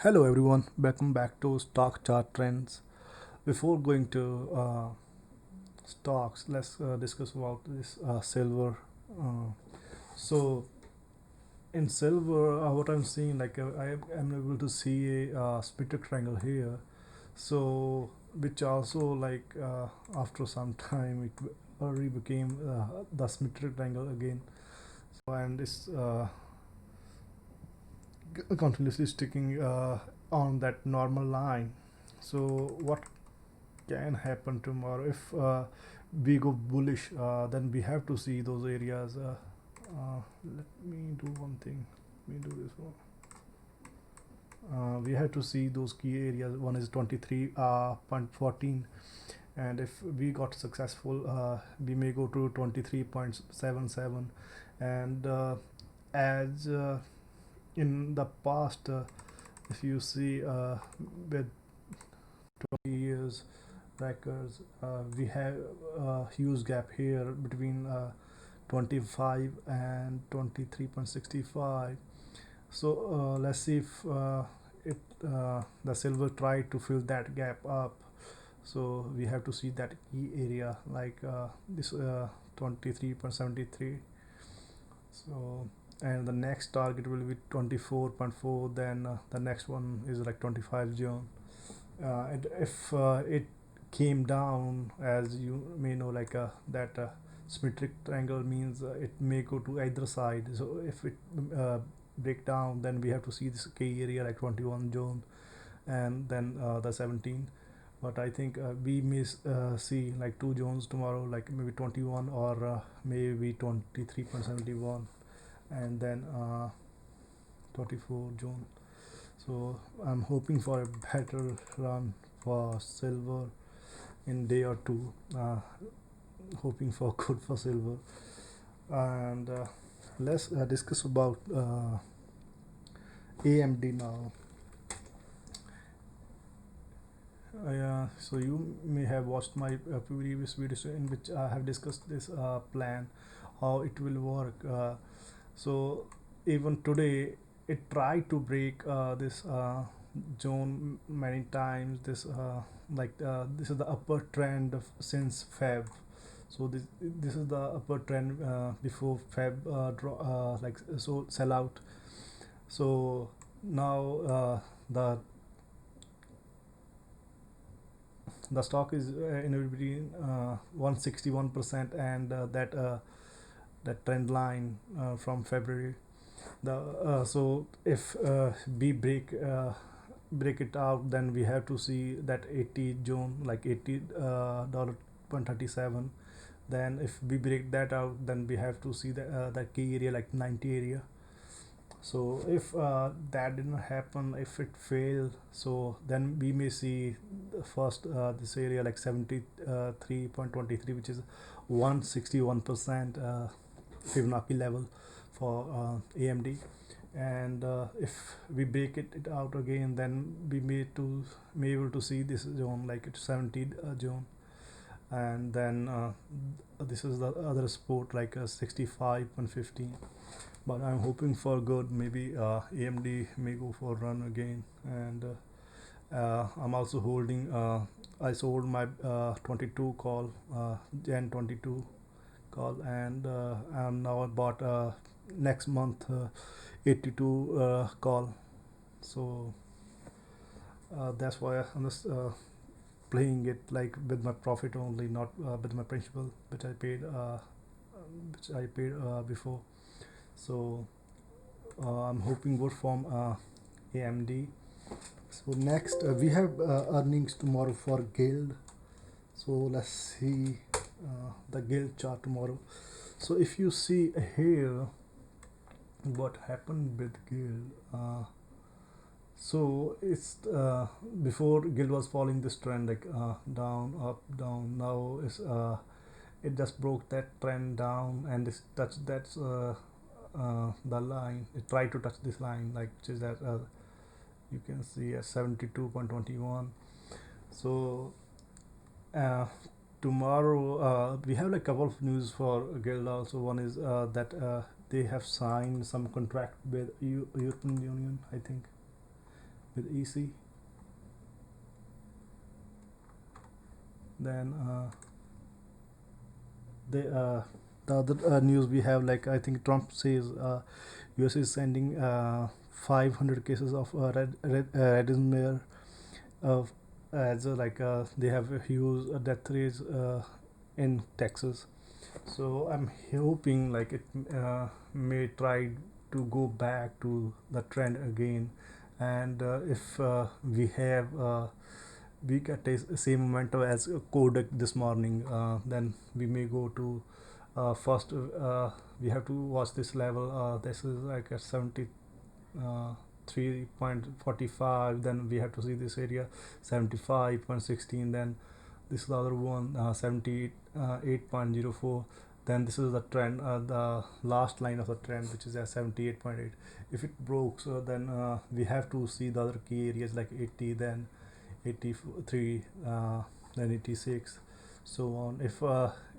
Hello everyone, welcome back to Stock Chart Trends. Before going to stocks, let's discuss about this silver. Uh, so in silver, what I'm seeing, I am able to see a split triangle here. So which also after some time it already became the symmetric triangle again. So and it's continuously sticking on that normal line. So what can happen tomorrow if we go bullish, then we have to see those areas. Let me do one thing. Let me do this one. We have to see those key areas. One is 23.14, and if we got successful, we may go to 23.77. And as in the past, if you see with 20 years records, we have a huge gap here between 25 and 23.65. So let's see if it the silver try to fill that gap up. So we have to see that key area like this 23.73. So and the next target will be 24.4. Then the next one is like 25 June. And if it came down, as you may know, that symmetric triangle means it may go to either side. So if it break down, then we have to see this key area like 21 June, and then the 17. But I think we may see like two zones tomorrow, like maybe 21 or maybe 23.71, and then 24 June. So I'm hoping for a better run for silver in day or two. Hoping for good for silver. And let's discuss about AMD now. So you may have watched my previous videos in which I have discussed this plan, how it will work. So even today, it tried to break this zone many times. This is the upper trend since Feb. So this is the upper trend before Feb so sell out. So now the stock is in between 161% and that trend line from February. The so if we break it out, then we have to see that 80 June, like $80 137. Then if we break that out, then we have to see that key area like 90 area. So if that didn't happen, if it failed, so then we may see the first this area like 73.23, which is 161% Fibonacci level for AMD. And if we break it out again, then we may able to see this zone like it's 70 zone. And then this is the other sport like 65.15. But I'm hoping for good. Maybe AMD may go for a run again. And I'm also holding. I sold my 22 call, Gen 22 call, and I'm now bought next month 82 call. So that's why I'm just playing it like with my profit only, not with my principal, which I paid before. So I'm hoping good from AMD. So next we have earnings tomorrow for Guild. So let's see the Guild chart tomorrow. So if you see here what happened with Guild, so it's before Guild was following this trend like down, up, down. Now it just broke that trend down and it's touched that the line. It tried to touch this line, like which is that you can see at 72.21. So uh, tomorrow we have like a couple of news for Guild also. One is that they have signed some contract with European Union, I think. with EC. Then the other news we have, like I think Trump says US is sending 500 cases of Redismere uh, as they have a huge death rates in Texas. So I'm hoping like it may try to go back to the trend again, and if we get a same momentum as Kodak this morning, then we may go to first. We have to watch this level. This is like at 70. 3.45, then we have to see this area 75.16, then this is the other one 78.04, then this is the trend, the last line of the trend, which is at 78.8. If it broke, so then we have to see the other key areas like 80, then 83, then 86, so on. If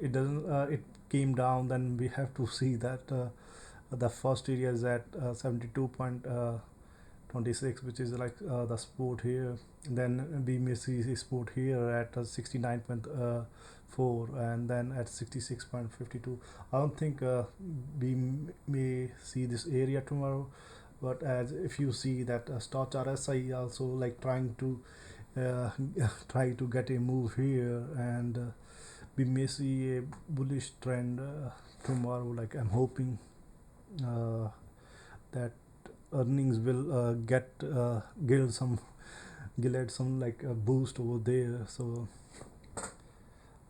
it doesn't it came down, then we have to see that the first area is at 72.26, which is like the support here. Then we may see the support here at 69.4, and then at 66.52. I don't think we may see this area tomorrow, but as if you see that Stoch RSI also like trying to try to get a move here, and we may see a bullish trend tomorrow. Like I'm hoping uh, that earnings will give some give some like a boost over there. So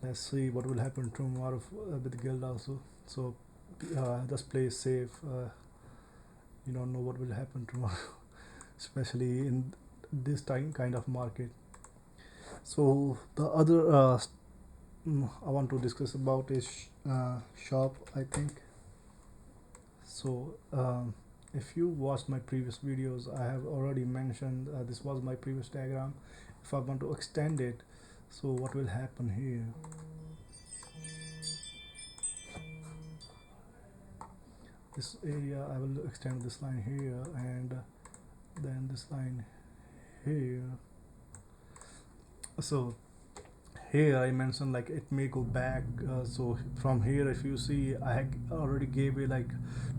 let's see what will happen tomorrow with Guild also. So just play safe. You don't know what will happen tomorrow, especially in this time kind of market. So the other I want to discuss about is shop, I think. So if you watched my previous videos, I have already mentioned this was my previous diagram. If I want to extend it, so what will happen here? This area, I will extend this line here, and then this line here. So here I mentioned like it may go back. So from here, if you see, I already gave a like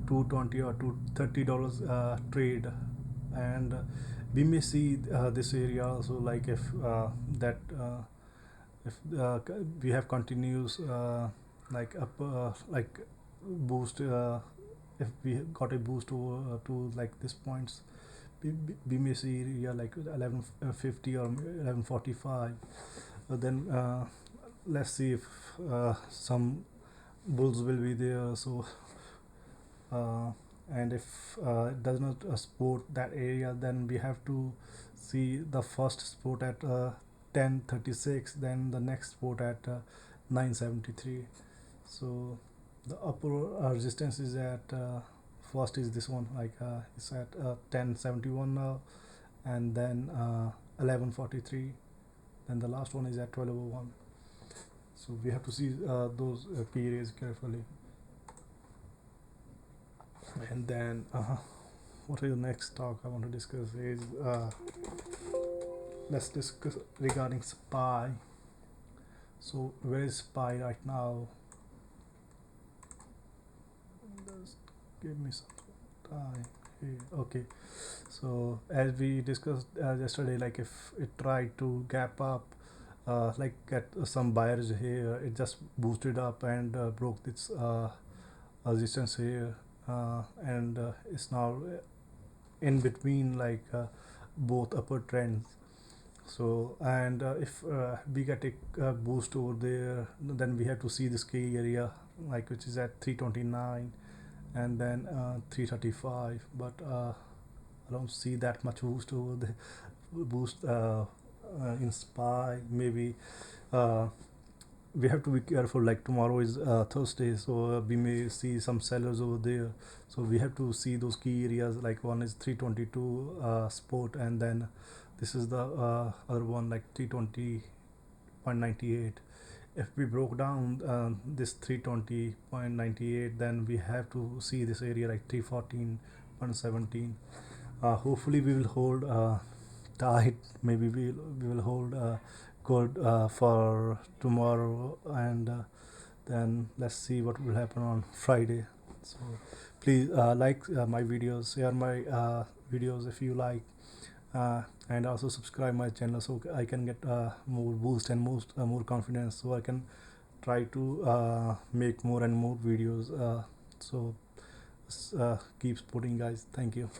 $220 or $230 trade, and we may see this area also, like if that if we have continuous like up like boost, if we got a boost to like this points, we may see area like 1150 or 1145. Then let's see if some bulls will be there. So uh, and if it does not support that area, then we have to see the first support at 1036, then the next support at 973. So the upper resistance is at first is this one, like it's at 1071 now, and then 1143, then the last one is at 1201. So we have to see those key areas carefully. And then what is the next talk I want to discuss is let's discuss regarding SPY. So where is SPY right now? Just give me some time here. Okay, so as we discussed yesterday, like if it tried to gap up, like get some buyers here, it just boosted up and broke its resistance here, and it's now in between like both upper trends. So and if we get a boost over there, then we have to see this key area, like which is at 329, and then 335, but I don't see that much boost over the boost in SPY. Maybe uh, we have to be careful, like tomorrow is Thursday, so we may see some sellers over there. So we have to see those key areas, like one is 322 spot, and then this is the other one like 320.98. If we broke down this 320.98, then we have to see this area like 314.17. Hopefully we will hold tight. Maybe we will hold gold for tomorrow, and then let's see what will happen on Friday. So please like my videos, share my videos if you like, and also subscribe my channel so I can get more boost and more confidence, so I can try to make more and more videos. So keep supporting, guys. Thank you.